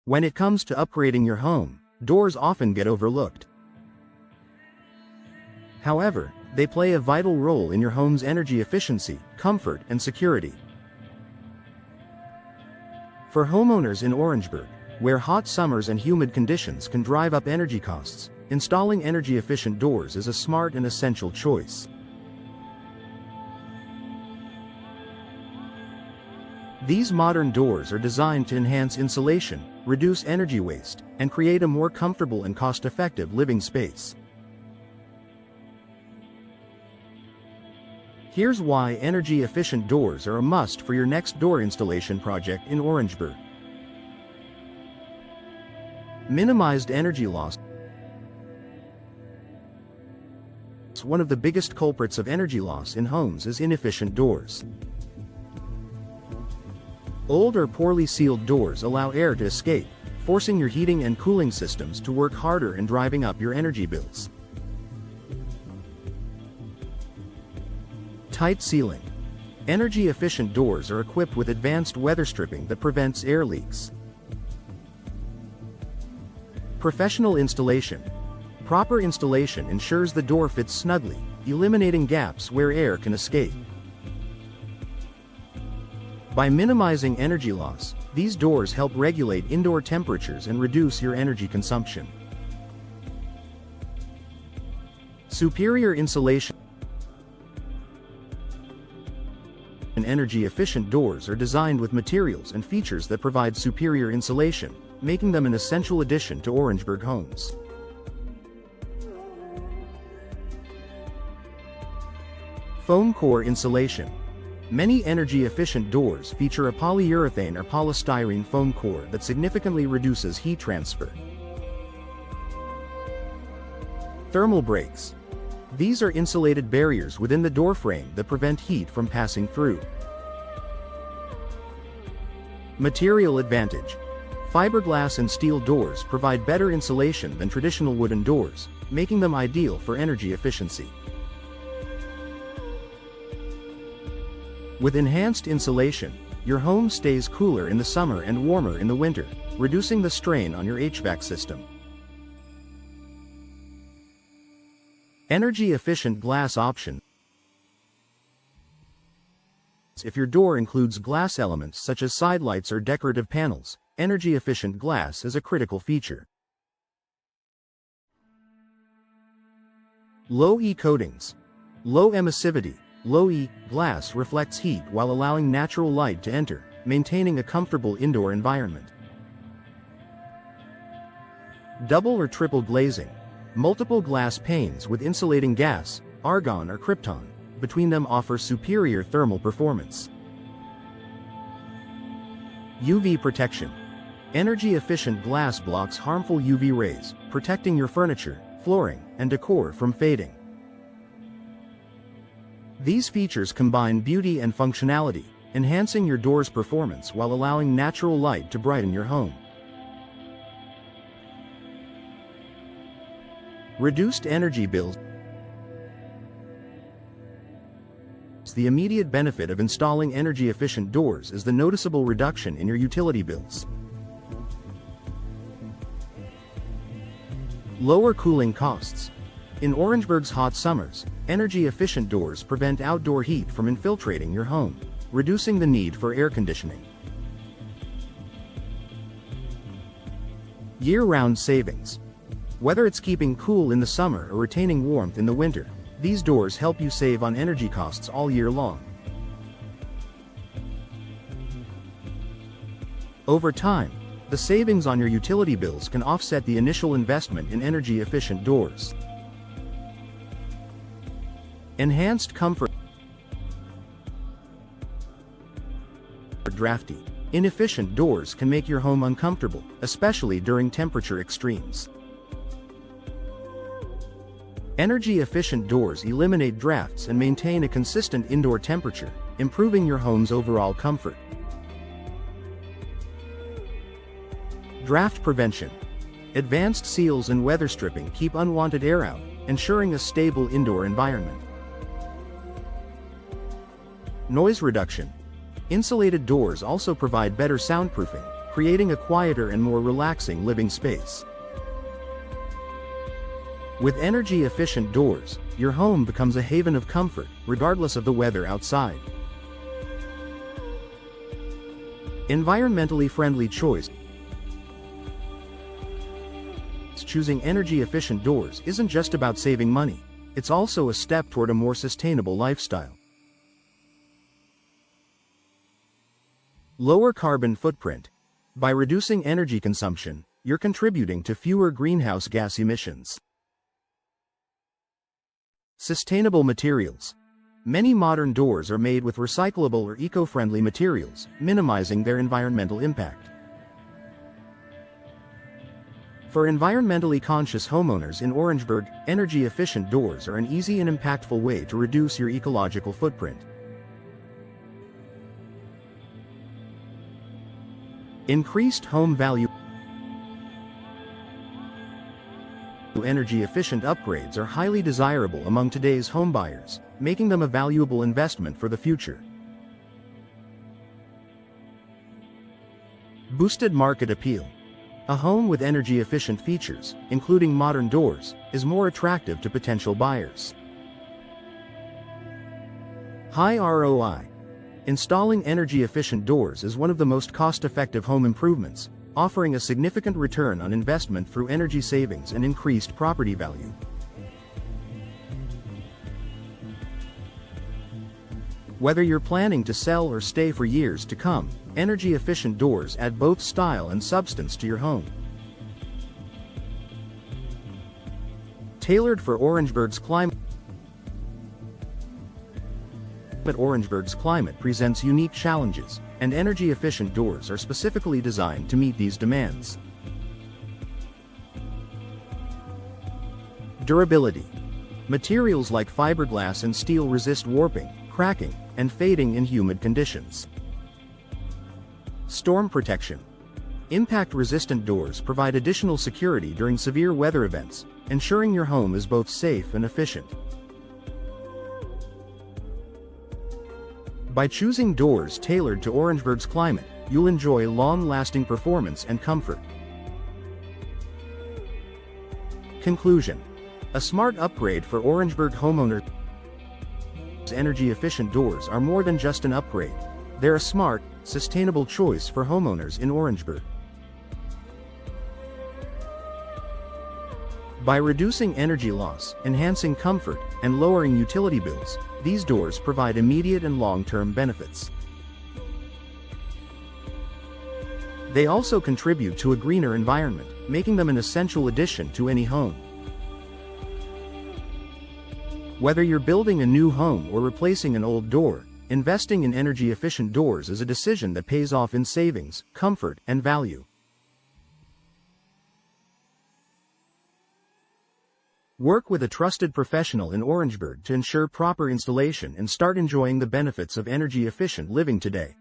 When it comes to upgrading your home, doors often get overlooked. However, they play a vital role in your home's energy efficiency, comfort, and security. For homeowners in Orangeburg, where hot summers and humid conditions can drive up energy costs, installing energy-efficient doors is a smart and essential choice. These modern doors are designed to enhance insulation, reduce energy waste, and create a more comfortable and cost-effective living space. Here's why energy-efficient doors are a must for your next door installation project in Orangeburg. Minimized energy loss. One of the biggest culprits of energy loss in homes is inefficient doors. Old or poorly sealed doors allow air to escape, forcing your heating and cooling systems to work harder and driving up your energy bills. Tight sealing. Energy-efficient doors are equipped with advanced weather stripping that prevents air leaks. Professional installation. Proper installation ensures the door fits snugly, eliminating gaps where air can escape. By minimizing energy loss, these doors help regulate indoor temperatures and reduce your energy consumption. Superior insulation. Energy-efficient doors are designed with materials and features that provide superior insulation, making them an essential addition to Orangeburg homes. Foam core insulation. Many energy-efficient doors feature a polyurethane or polystyrene foam core that significantly reduces heat transfer. Thermal breaks. These are insulated barriers within the door frame that prevent heat from passing through. Material advantage. Fiberglass and steel doors provide better insulation than traditional wooden doors, making them ideal for energy efficiency. With enhanced insulation, your home stays cooler in the summer and warmer in the winter, reducing the strain on your HVAC system. Energy-efficient glass option. If your door includes glass elements such as sidelights or decorative panels, energy-efficient glass is a critical feature. Low E coatings. Low emissivity, low E glass reflects heat while allowing natural light to enter, maintaining a comfortable indoor environment. Double or triple glazing. Multiple glass panes with insulating gas, argon or krypton, between them offer superior thermal performance. UV protection. Energy-efficient glass blocks harmful UV rays, protecting your furniture, flooring, and decor from fading. These features combine beauty and functionality, enhancing your door's performance while allowing natural light to brighten your home. Reduced energy bills. The immediate benefit of installing energy-efficient doors is the noticeable reduction in your utility bills. Lower cooling costs. In Orangeburg's hot summers, energy-efficient doors prevent outdoor heat from infiltrating your home, reducing the need for air conditioning. Year-round savings. Whether it's keeping cool in the summer or retaining warmth in the winter, these doors help you save on energy costs all year long. Over time, the savings on your utility bills can offset the initial investment in energy-efficient doors. Enhanced comfort. Drafty, inefficient doors can make your home uncomfortable, especially during temperature extremes. Energy-efficient doors eliminate drafts and maintain a consistent indoor temperature, improving your home's overall comfort. Draft prevention. Advanced seals and weather stripping keep unwanted air out, ensuring a stable indoor environment. Noise reduction. Insulated doors also provide better soundproofing, creating a quieter and more relaxing living space. With energy-efficient doors, your home becomes a haven of comfort, regardless of the weather outside. Environmentally friendly choice. Choosing energy-efficient doors isn't just about saving money, it's also a step toward a more sustainable lifestyle. Lower carbon footprint. By reducing energy consumption, you're contributing to fewer greenhouse gas emissions. Sustainable materials. Many modern doors are made with recyclable or eco-friendly materials, minimizing their environmental impact. For environmentally conscious homeowners in Orangeburg, energy-efficient doors are an easy and impactful way to reduce your ecological footprint. Increased home value. Energy-efficient upgrades are highly desirable among today's homebuyers, making them a valuable investment for the future. Boosted market appeal. A home with energy-efficient features, including modern doors, is more attractive to potential buyers. High ROI. Installing energy-efficient doors is one of the most cost-effective home improvements, offering a significant return on investment through energy savings and increased property value. Whether you're planning to sell or stay for years to come, energy-efficient doors add both style and substance to your home. Tailored for Orangeburg's climate. Orangeburg's climate presents unique challenges, and energy-efficient doors are specifically designed to meet these demands. Durability. Materials like fiberglass and steel resist warping, cracking, and fading in humid conditions. Storm protection. Impact-resistant doors provide additional security during severe weather events, ensuring your home is both safe and efficient. By choosing doors tailored to Orangeburg's climate, you'll enjoy long-lasting performance and comfort. Conclusion. A smart upgrade for Orangeburg homeowners. Energy-efficient doors are more than just an upgrade. They're a smart, sustainable choice for homeowners in Orangeburg. By reducing energy loss, enhancing comfort, and lowering utility bills, these doors provide immediate and long-term benefits. They also contribute to a greener environment, making them an essential addition to any home. Whether you're building a new home or replacing an old door, investing in energy-efficient doors is a decision that pays off in savings, comfort, and value. Work with a trusted professional in Orangeburg to ensure proper installation and start enjoying the benefits of energy-efficient living today.